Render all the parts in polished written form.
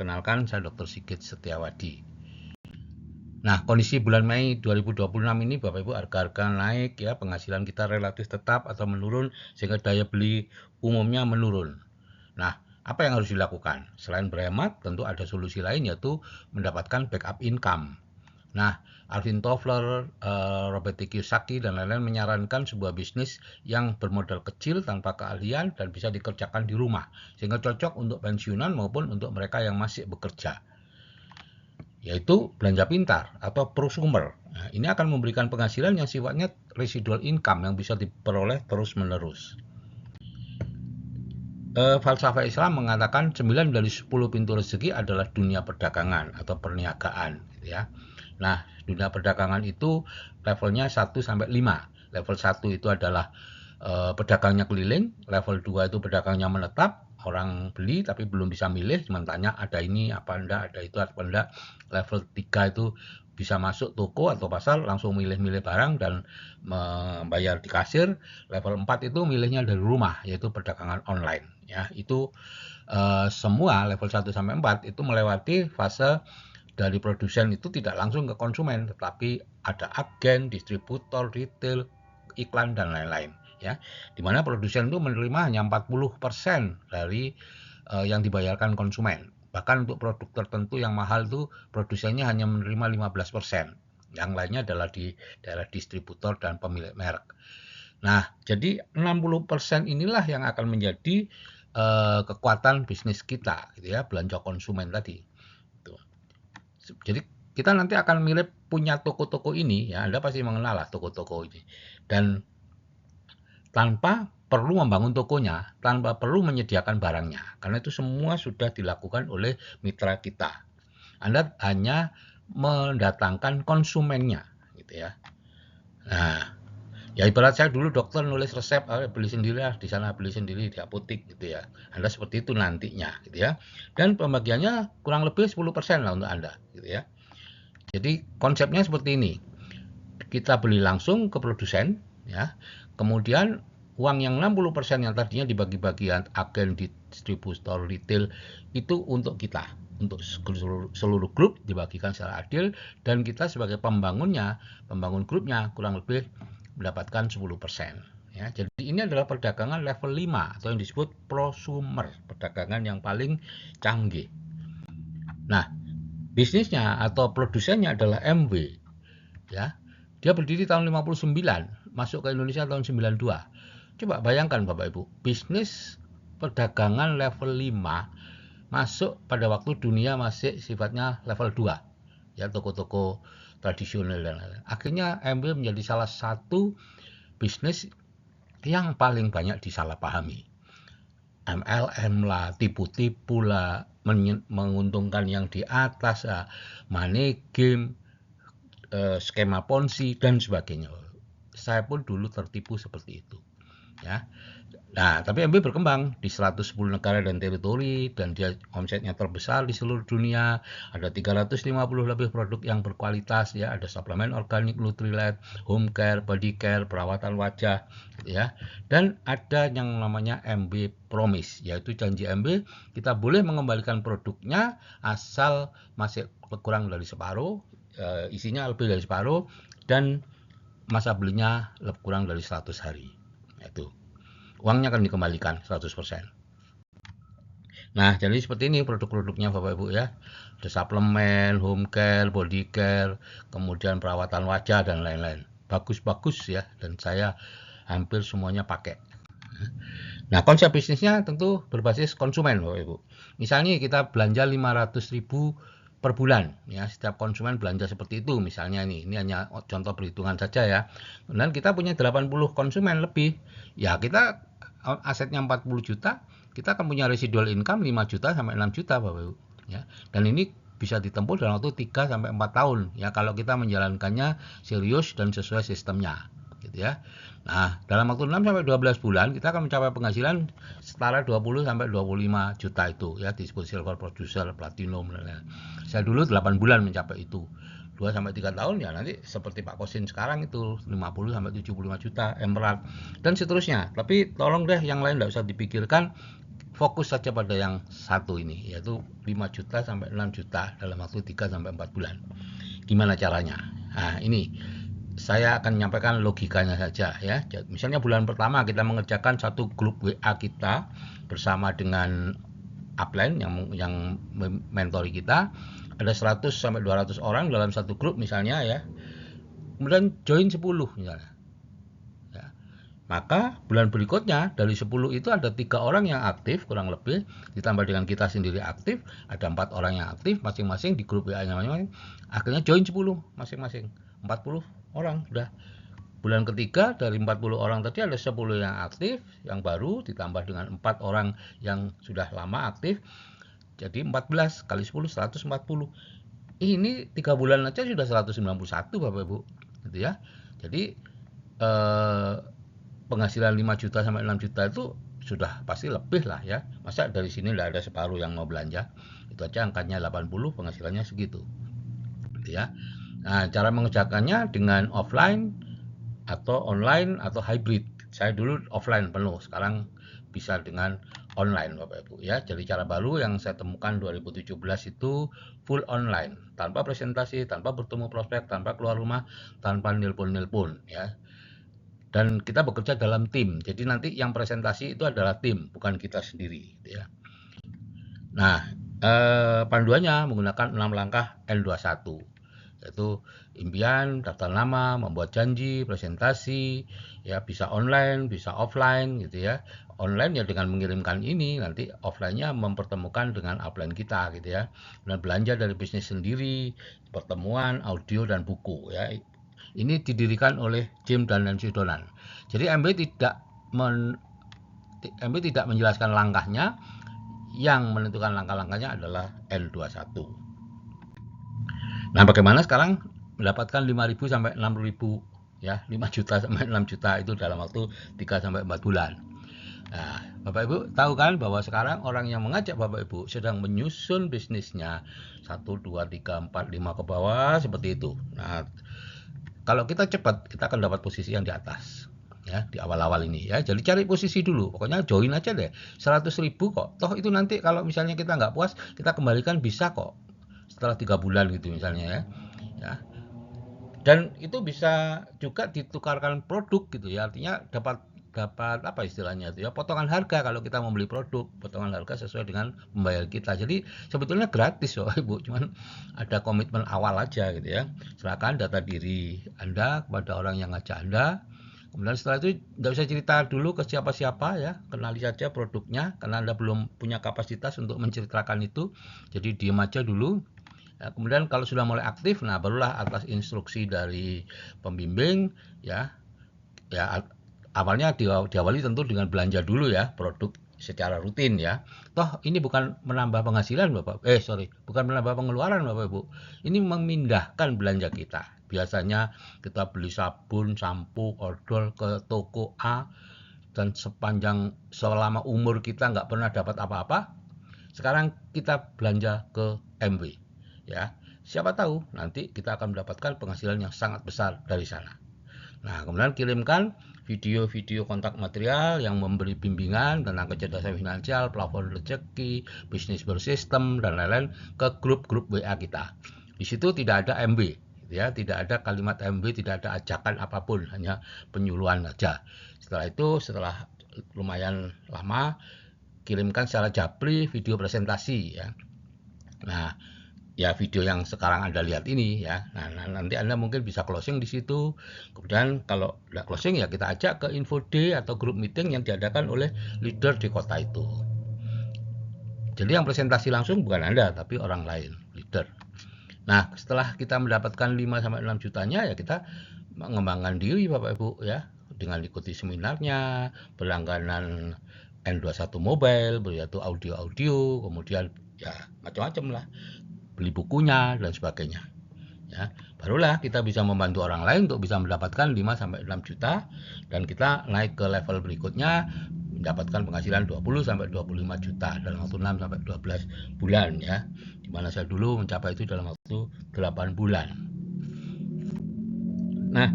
Perkenalkan, saya Dr. Sigit Setiawadi. Nah, kondisi bulan Mei 2026 ini Bapak Ibu, harga-harga naik ya, penghasilan kita relatif tetap atau menurun sehingga daya beli umumnya menurun. Nah, apa yang harus dilakukan? Selain berhemat, tentu ada solusi lain, yaitu mendapatkan backup income. Nah, Alvin Toffler, Robert Kiyosaki, dan lain-lain menyarankan sebuah bisnis yang bermodal kecil tanpa keahlian dan bisa dikerjakan di rumah, sehingga cocok untuk pensiunan maupun untuk mereka yang masih bekerja, yaitu belanja pintar atau prosumer. Nah, ini akan memberikan penghasilan yang sifatnya residual income yang bisa diperoleh terus-menerus. Falsafah Islam mengatakan 9 dari 10 pintu rezeki adalah dunia perdagangan atau perniagaan, gitu ya. Nah, dunia perdagangan itu levelnya 1 sampai 5. Level 1 itu adalah pedagangnya keliling, level 2 itu pedagangnya menetap, orang beli tapi belum bisa milih, cuma tanya ada ini apa enggak, ada itu apa enggak. Level 3 itu bisa masuk toko atau pasar langsung milih-milih barang dan membayar di kasir. Level 4 itu milihnya dari rumah, yaitu perdagangan online ya. Itu semua level 1 sampai 4 itu melewati fase dari produsen itu tidak langsung ke konsumen, tetapi ada agen, distributor, retail, iklan, dan lain-lain ya, dimana produsen itu menerima hanya 40% dari yang dibayarkan konsumen. Bahkan untuk produk tertentu yang mahal itu produsennya hanya menerima 15%. Yang lainnya adalah di daerah distributor dan pemilik merek. Nah, jadi 60% inilah yang akan menjadi kekuatan bisnis kita, gitu ya, belanja konsumen tadi. Tuh. Jadi kita nanti akan mirip punya toko-toko ini, ya, Anda pasti mengenal lah toko-toko ini. Dan tanpa perlu membangun tokonya, tanpa perlu menyediakan barangnya, karena itu semua sudah dilakukan oleh mitra kita. Anda hanya mendatangkan konsumennya, gitu ya. Nah, ya ibarat saya dulu dokter nulis resep, beli sendiri lah di sana, beli sendiri di apotek, gitu ya. Anda seperti itu nantinya, gitu ya. Dan pembagiannya kurang lebih 10% lah untuk Anda, gitu ya. Jadi konsepnya seperti ini. Kita beli langsung ke produsen, ya. Kemudian uang yang 60% yang tadinya dibagi-bagi agen, distributor, retail itu untuk kita, untuk seluruh grup dibagikan secara adil, dan kita sebagai pembangunnya, pembangun grupnya kurang lebih mendapatkan 10%. Ya, jadi ini adalah perdagangan level 5 atau yang disebut prosumer, perdagangan yang paling canggih. Nah, bisnisnya atau produsennya adalah MW. Ya. Dia berdiri tahun 59, masuk ke Indonesia tahun 92. Coba bayangkan Bapak Ibu, bisnis perdagangan level 5 masuk pada waktu dunia masih sifatnya level 2. Ya, toko-toko tradisional dan lain-lain. Akhirnya MW menjadi salah satu bisnis yang paling banyak disalahpahami. MLM lah, tipu-tipu lah, menguntungkan yang di atas lah, money game, skema ponzi dan sebagainya. Saya pun dulu tertipu seperti itu, ya. Nah, tapi MB berkembang di 110 negara dan teritori, dan dia omsetnya terbesar di seluruh dunia. Ada 350 lebih produk yang berkualitas, ya. Ada suplemen organik, Nutrilite, home care, body care, perawatan wajah, ya. Dan ada yang namanya MB Promise, yaitu janji MB kita boleh mengembalikan produknya asal masih kurang dari separuh, isinya lebih dari separuh, dan masa belinya kurang dari 100 hari. Itu uangnya akan dikembalikan 100%. Nah, jadi seperti ini produk-produknya Bapak Ibu ya. Ada suplemen, home care, body care, kemudian perawatan wajah dan lain-lain. Bagus-bagus ya, dan saya hampir semuanya pakai. Nah, konsep bisnisnya tentu berbasis konsumen Bapak Ibu. Misalnya kita belanja 500.000 per bulan ya, setiap konsumen belanja seperti itu misalnya. Ini hanya contoh perhitungan saja ya. Dan kita punya 80 konsumen lebih, ya kita asetnya 40 juta, kita akan punya residual income 5 juta sampai 6 juta Bapak Ibu ya. Dan ini bisa ditempuh dalam waktu 3 sampai 4 tahun ya, kalau kita menjalankannya serius dan sesuai sistemnya, gitu ya. Nah, dalam waktu 6 sampai 12 bulan kita akan mencapai penghasilan setara 20 sampai 25 juta itu ya, disebut silver producer, platinum dan lain-lain. Saya dulu 8 bulan mencapai itu. 2 sampai 3 tahun ya nanti seperti Pak Kosin sekarang itu 50 sampai 75 juta emerald dan seterusnya. Tapi tolong deh yang lain enggak usah dipikirkan, fokus saja pada yang satu ini, yaitu 5 juta sampai 6 juta dalam waktu 3 sampai 4 bulan. Gimana caranya? Nah, ini saya akan menyampaikan logikanya saja ya. Misalnya bulan pertama kita mengerjakan satu grup WA kita bersama dengan upline yang mentori kita, ada 100 sampai 200 orang dalam satu grup misalnya ya. Kemudian join 10 misalnya. Ya. Maka bulan berikutnya dari 10 itu ada 3 orang yang aktif kurang lebih, ditambah dengan kita sendiri aktif, ada 4 orang yang aktif masing-masing di grup WA-nya masing-masing. Akhirnya join 10 masing-masing. 40 orang sudah. Bulan ketiga dari 40 orang tadi ada 10 yang aktif, yang baru ditambah dengan 4 orang yang sudah lama aktif. Jadi 14 kali 10 140. Ini 3 bulan aja sudah 191 Bapak Ibu. Gitu ya. Jadi penghasilan 5 juta sampai 6 juta itu sudah pasti lebih lah ya. Masa dari sini tidak ada separuh yang mau belanja. Itu aja angkanya 80, penghasilannya segitu. Gitu ya. Nah, cara mengerjakannya dengan offline atau online atau hybrid. Saya dulu offline penuh, sekarang bisa dengan online Bapak Ibu ya. Jadi cara baru yang saya temukan 2017 itu full online, tanpa presentasi, tanpa bertemu prospek, tanpa keluar rumah, tanpa nelpon ya. Dan kita bekerja dalam tim. Jadi nanti yang presentasi itu adalah tim, bukan kita sendiri gitu ya. Nah, panduannya menggunakan 6 langkah N21. Yaitu impian, daftar nama, membuat janji, presentasi, ya bisa online, bisa offline gitu ya. Online ya dengan mengirimkan ini, nanti offline-nya mempertemukan dengan upline kita gitu ya. Dan belanja dari bisnis sendiri, pertemuan, audio dan buku ya. Ini didirikan oleh Jim dan Nancy Donan. Jadi MB tidak menjelaskan langkahnya, yang menentukan langkah-langkahnya adalah N21. Nah, bagaimana sekarang mendapatkan 5.000 sampai 60.000 ya, 5 juta sampai 6 juta itu dalam waktu 3 sampai 4 bulan. Nah, Bapak Ibu tahu kan bahwa sekarang orang yang mengajak Bapak Ibu sedang menyusun bisnisnya 1 2 3 4 5 ke bawah seperti itu. Nah, kalau kita cepat kita akan dapat posisi yang di atas. Ya, di awal-awal ini ya. Jadi cari posisi dulu. Pokoknya join aja deh. 100.000 kok. Toh itu nanti kalau misalnya kita nggak puas, kita kembalikan bisa kok. Setelah 3 bulan gitu misalnya ya. Ya. Dan itu bisa juga ditukarkan produk gitu ya. Artinya dapat apa istilahnya itu ya, potongan harga kalau kita membeli produk, potongan harga sesuai dengan membayar kita. Jadi sebetulnya gratis loh Ibu, cuman ada komitmen awal aja gitu ya. Serahkan data diri Anda kepada orang yang ngajak Anda. Kemudian setelah itu nggak usah cerita dulu ke siapa-siapa ya, kenali saja produknya karena Anda belum punya kapasitas untuk menceritakan itu. Jadi diam aja dulu. Ya, kemudian kalau sudah mulai aktif, nah barulah atas instruksi dari pembimbing ya awalnya diawali tentu dengan belanja dulu ya produk secara rutin ya. Toh ini bukan menambah penghasilan bukan menambah pengeluaran Bapak Ibu. Ini memindahkan belanja kita. Biasanya kita beli sabun, sampo, odol ke toko A dan selama umur kita nggak pernah dapat apa-apa. Sekarang kita belanja ke MW ya. Siapa tahu nanti kita akan mendapatkan penghasilan yang sangat besar dari sana. Nah, kemudian kirimkan video-video kontak material yang memberi bimbingan tentang kecerdasan finansial, plafon rezeki, bisnis bersistem, dan lain-lain ke grup-grup WA kita. Di situ tidak ada MB, ya, tidak ada kalimat MB, tidak ada ajakan apapun, hanya penyuluhan saja. Setelah lumayan lama, kirimkan secara japri video presentasi, ya. Nah, ya video yang sekarang Anda lihat ini ya. Nah, nanti Anda mungkin bisa closing di situ. Kemudian kalau udah closing ya kita ajak ke info day atau grup meeting yang diadakan oleh leader di kota itu. Jadi yang presentasi langsung bukan Anda tapi orang lain, leader. Nah, setelah kita mendapatkan 5 sampai 6 jutanya ya kita mengembangkan diri Bapak Ibu ya dengan ikuti seminarnya, berlangganan N21 mobile, yaitu audio-audio, kemudian ya macam-macam lah. Beli bukunya dan sebagainya. Ya, barulah kita bisa membantu orang lain untuk bisa mendapatkan 5 sampai 6 juta dan kita naik ke level berikutnya mendapatkan penghasilan 20 sampai 25 juta dalam waktu 6 sampai 12 bulan ya. Di mana saya dulu mencapai itu dalam waktu 8 bulan. Nah,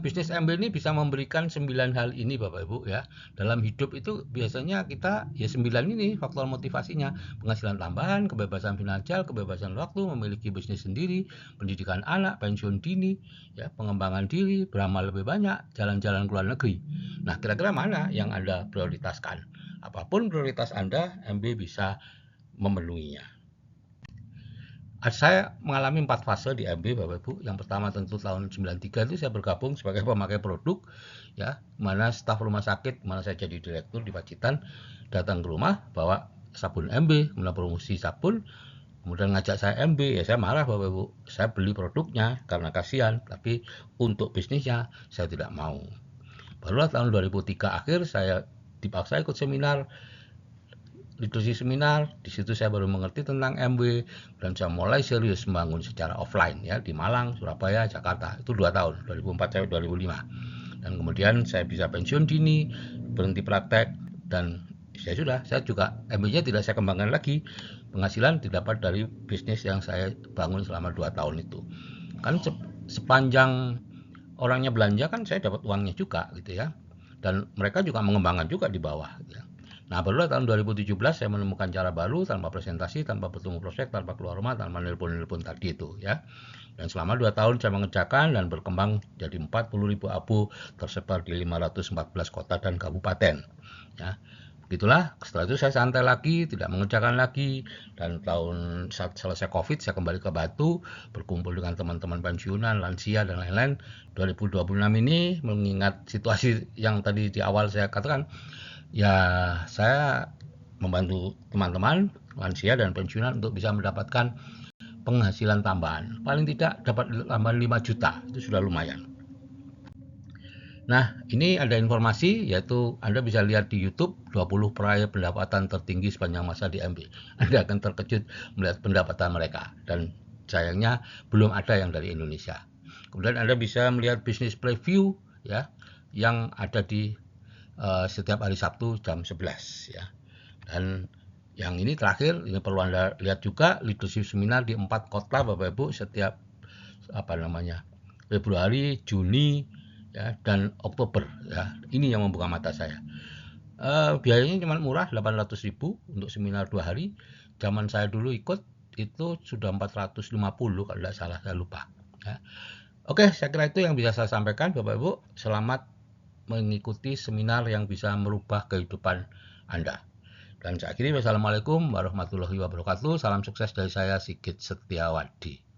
Bisnis MB ini bisa memberikan 9 hal ini Bapak Ibu ya. Dalam hidup itu biasanya kita ya 9 ini faktor motivasinya. Penghasilan tambahan, kebebasan finansial, kebebasan waktu, memiliki bisnis sendiri, pendidikan anak, pensiun dini, ya, pengembangan diri, beramal lebih banyak, jalan-jalan ke luar negeri. Nah, kira-kira mana yang Anda prioritaskan? Apapun prioritas Anda, MB bisa memenuhinya. Saya mengalami 4 fase di MB Bapak Ibu. Yang pertama tentu tahun 93 itu saya bergabung sebagai pemakai produk, ya, mana staf rumah sakit, mana saya jadi direktur di Pacitan, datang ke rumah bawa sabun MB, kemudian promosi sabun, kemudian ngajak saya MB, ya saya marah Bapak Ibu. Saya beli produknya karena kasihan, tapi untuk bisnisnya saya tidak mau. Barulah tahun 2003 akhir saya dipaksa ikut seminar, leadership seminar. Di situ saya baru mengerti tentang MB dan saya mulai serius membangun secara offline ya di Malang, Surabaya, Jakarta. Itu 2 tahun, 2004 sampai 2005. Dan kemudian saya bisa pensiun dini, berhenti praktek, dan saya juga MB-nya tidak saya kembangkan lagi. Penghasilan didapat dari bisnis yang saya bangun selama 2 tahun itu. Kan sepanjang orangnya belanja kan saya dapat uangnya juga gitu ya. Dan mereka juga mengembangkan juga di bawah ya. Nah, barulah tahun 2017 saya menemukan cara baru tanpa presentasi, tanpa bertemu prospek, tanpa keluar rumah, tanpa nelpon-nelpon tadi itu ya. Dan selama 2 tahun saya mengerjakan dan berkembang jadi 40.000 abu tersebar di 514 kota dan kabupaten. Ya. Begitulah, setelah itu saya santai lagi, tidak mengerjakan lagi, dan tahun saat selesai COVID saya kembali ke Batu, berkumpul dengan teman-teman pensiunan, lansia, dan lain-lain. 2026 ini mengingat situasi yang tadi di awal saya katakan, ya saya membantu teman-teman lansia dan pensiunan untuk bisa mendapatkan penghasilan tambahan. Paling tidak dapat tambahan 5 juta, itu sudah lumayan. Nah, ini ada informasi, yaitu Anda bisa lihat di YouTube 20 peraih pendapatan tertinggi sepanjang masa di MB. Anda akan terkejut melihat pendapatan mereka, dan sayangnya belum ada yang dari Indonesia. Kemudian Anda bisa melihat bisnis preview ya, yang ada di setiap hari Sabtu jam 11 ya. Dan yang ini terakhir, ini perlu Anda lihat juga leadership seminar di 4 kota Bapak Ibu setiap Februari, Juni, ya, dan Oktober ya. Ini yang membuka mata saya. Biayanya cuma murah, 800.000 untuk seminar 2 hari. Zaman saya dulu ikut itu sudah 450 kalau tidak salah, saya lupa ya. Oke, saya kira itu yang bisa saya sampaikan Bapak Ibu. Selamat mengikuti seminar yang bisa merubah kehidupan Anda. Dan saya akhiri, wassalamualaikum warahmatullahi wabarakatuh. Salam sukses dari saya, Sigit Setiawadi.